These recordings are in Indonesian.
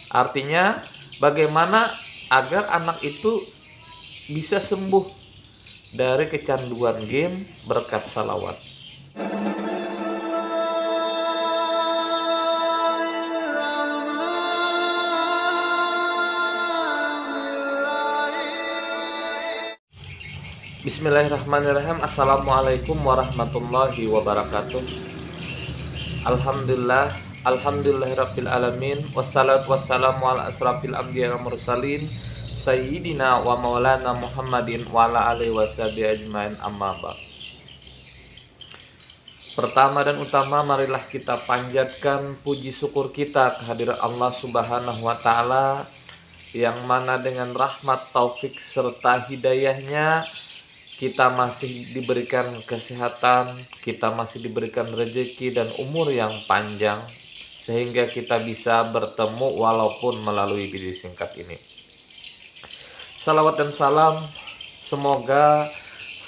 Artinya, bagaimana agar anak itu bisa sembuh dari kecanduan game berkat salawat. Bismillahirrahmanirrahim. Assalamualaikum warahmatullahi wabarakatuh. Alhamdulillahirabbil alamin, wassalatu wassalamu ala asrafil anbiya wal mursalin sayyidina wa maulana Muhammadin wa ala alihi washabihi ajmain, amma ba'd. Pertama dan utama, marilah kita panjatkan puji syukur kita kehadirat Allah Subhanahu wa taala, yang mana dengan rahmat, taufik serta hidayahnya kita masih diberikan kesehatan, kita masih diberikan rezeki dan umur yang panjang, sehingga kita bisa bertemu walaupun melalui video singkat ini. Salawat dan salam semoga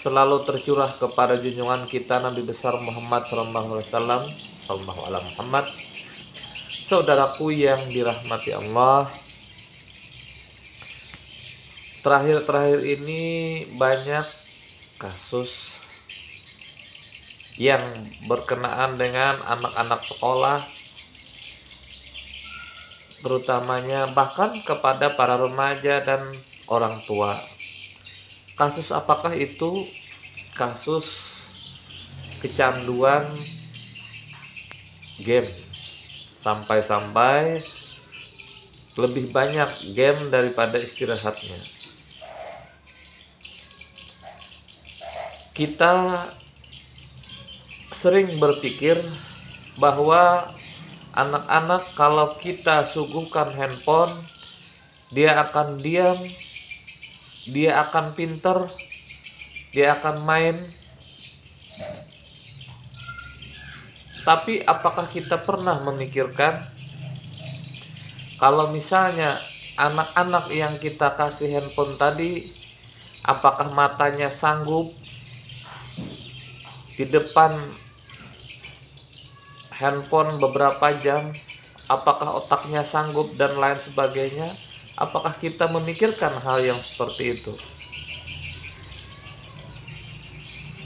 selalu tercurah kepada junjungan kita Nabi besar Muhammad SAW. Sallallahu alaihi Muhammad. Saudaraku yang dirahmati Allah, terakhir-terakhir ini banyak kasus yang berkenaan dengan anak-anak sekolah, terutamanya bahkan kepada para remaja dan orang tua. Kasus apakah itu? Kasus kecanduan game, sampai-sampai lebih banyak game daripada istirahatnya. Kita sering berpikir bahwa anak-anak kalau kita suguhkan handphone, dia akan diam, dia akan pinter, dia akan main. Tapi apakah kita pernah memikirkan kalau misalnya anak-anak yang kita kasih handphone tadi, apakah matanya sanggup di depan handphone beberapa jam? Apakah otaknya sanggup dan lain sebagainya? Apakah kita memikirkan hal yang seperti itu?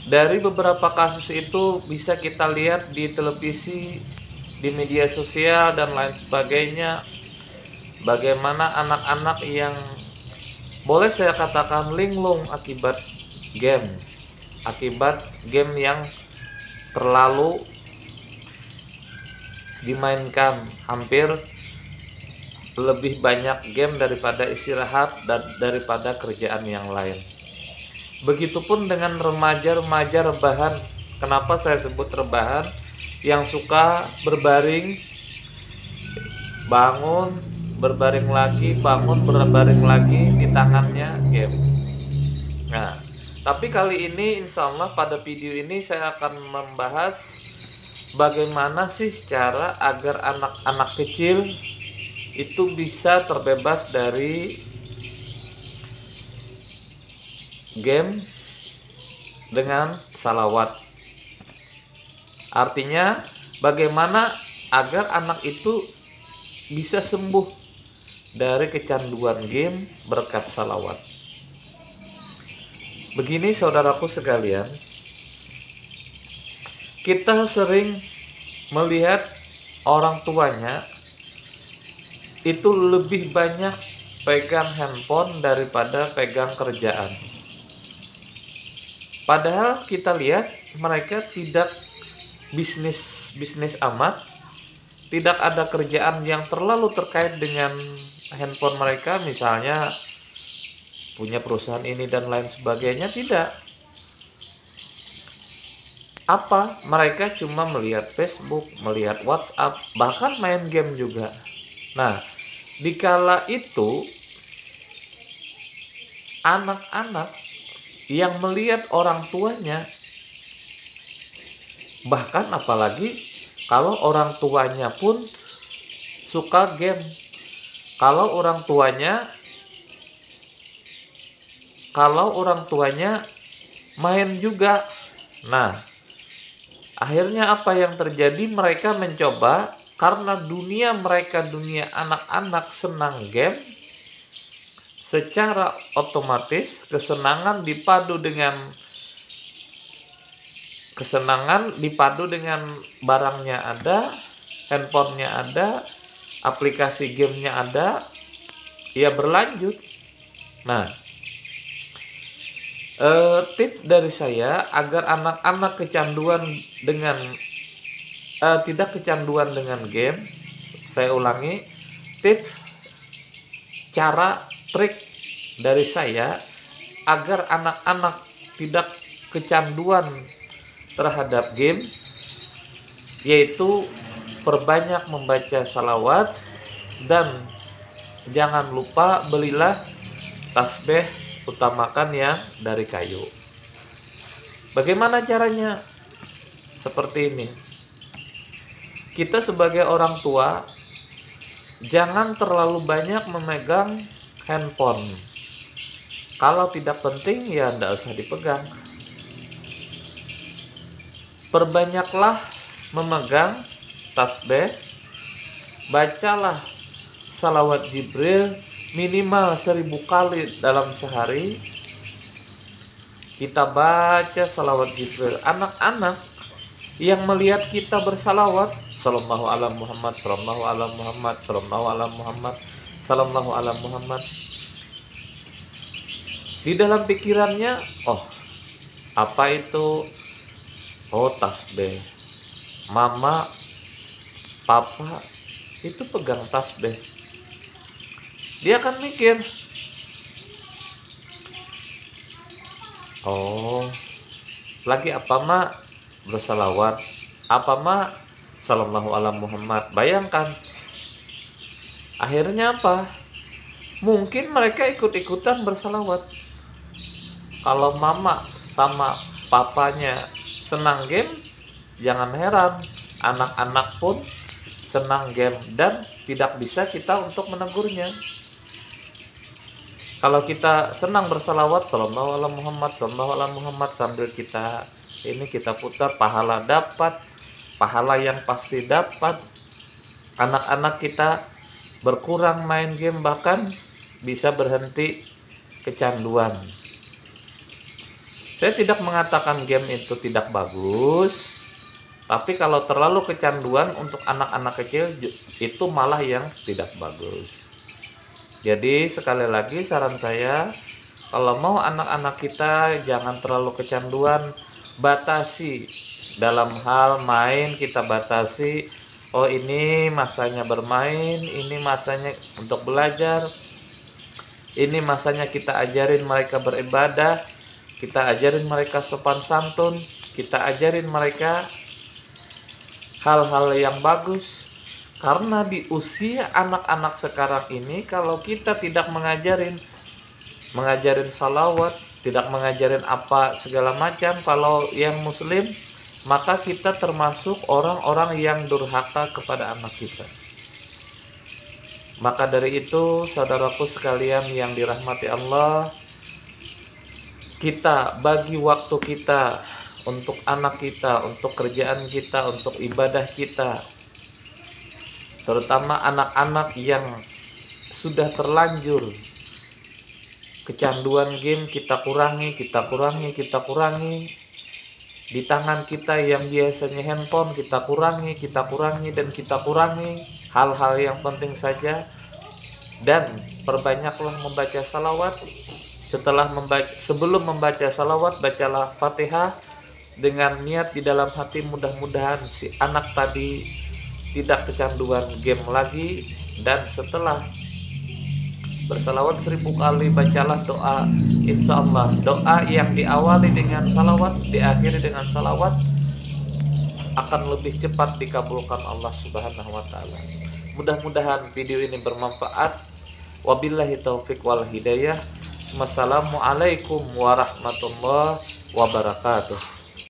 Dari beberapa kasus itu bisa kita lihat di televisi, di media sosial dan lain sebagainya, bagaimana anak-anak yang boleh saya katakan linglung akibat game yang terlalu dimainkan, hampir lebih banyak game daripada istirahat dan daripada kerjaan yang lain. Begitupun dengan remaja-remaja rebahan. Kenapa saya sebut rebahan? Yang suka berbaring, bangun, berbaring lagi, bangun, berbaring lagi, di tangannya game. Nah, tapi kali ini insya Allah pada video ini saya akan membahas bagaimana sih cara agar anak-anak kecil itu bisa terbebas dari game dengan salawat. Artinya bagaimana agar anak itu bisa sembuh dari kecanduan game berkat salawat. Begini saudaraku sekalian, kita sering melihat orang tuanya itu lebih banyak pegang handphone daripada pegang kerjaan. Padahal kita lihat mereka tidak bisnis amat, tidak ada kerjaan yang terlalu terkait dengan handphone mereka, misalnya punya perusahaan ini dan lain sebagainya, tidak. Apa? Mereka cuma melihat Facebook, melihat WhatsApp, bahkan main game juga. Nah, dikala itu anak-anak yang melihat orang tuanya, bahkan apalagi kalau orang tuanya pun suka game, kalau orang tuanya main juga. Nah, akhirnya apa yang terjadi? Mereka mencoba Karena dunia mereka, dunia anak-anak senang game, secara otomatis kesenangan dipadu dengan barangnya ada, handphonenya ada, aplikasi gamenya ada, ya berlanjut. Nah, tips dari saya agar anak-anak tidak kecanduan dengan game. Saya ulangi, tips, cara, trik dari saya agar anak-anak tidak kecanduan terhadap game, yaitu perbanyak membaca salawat dan jangan lupa belilah tasbih, utamakan yang dari kayu. Bagaimana caranya? Seperti ini. Kita sebagai orang tua jangan terlalu banyak memegang handphone. Kalau tidak penting ya tidak usah dipegang. Perbanyaklah memegang tasbih, bacalah salawat Jibril minimal 1000 kali dalam sehari. Kita baca salawat Jibril. Anak-anak yang melihat kita bersalawat, sallallahu ala Muhammad, sallallahu ala Muhammad, sallallahu ala Muhammad, sallallahu ala Muhammad, di dalam pikirannya, oh, apa itu? Oh, tasbih. Mama, papa itu pegang tasbih. Dia akan mikir, oh, lagi apa mak? Bersalawat. Apa mak? Sallallahu ala Muhammad. Bayangkan, akhirnya apa? Mungkin mereka ikut-ikutan bersalawat. Kalau mama sama papanya senang game, jangan heran anak-anak pun senang game dan tidak bisa kita untuk menegurnya. Kalau kita senang bersalawat, sallallahu ala Muhammad, sallallahu ala Muhammad, sambil kita putar, pahala dapat, pahala yang pasti dapat. Anak-anak kita berkurang main game, bahkan bisa berhenti kecanduan. Saya tidak mengatakan game itu tidak bagus, tapi kalau terlalu kecanduan untuk anak-anak kecil itu malah yang tidak bagus. Jadi sekali lagi saran saya, kalau mau anak-anak kita jangan terlalu kecanduan, batasi. Dalam hal main kita batasi, oh ini masanya bermain, ini masanya untuk belajar, ini masanya kita ajarin mereka beribadah, kita ajarin mereka sopan santun, kita ajarin mereka hal-hal yang bagus. Karena di usia anak-anak sekarang ini, kalau kita tidak mengajarin salawat, tidak mengajarin apa segala macam, kalau yang muslim, maka kita termasuk orang-orang yang durhaka kepada anak kita. Maka dari itu, saudaraku sekalian yang dirahmati Allah, kita bagi waktu kita untuk anak kita, untuk kerjaan kita, untuk ibadah kita. Terutama anak-anak yang sudah terlanjur kecanduan game, kita kurangi. Di tangan kita yang biasanya handphone, kita kurangi hal-hal yang penting saja. Dan perbanyaklah membaca salawat. Sebelum membaca salawat, bacalah Fatihah dengan niat di dalam hati, mudah-mudahan si anak tadi tidak kecanduan game lagi. Dan setelah bersalawat 1000 kali, bacalah doa. Insya Allah doa yang diawali dengan salawat, diakhiri dengan salawat, akan lebih cepat dikabulkan Allah Subhanahu wa Ta'ala. Mudah-mudahan video ini bermanfaat. Wabillahi taufiq wal hidayah. Wassalamualaikum warahmatullahi wabarakatuh.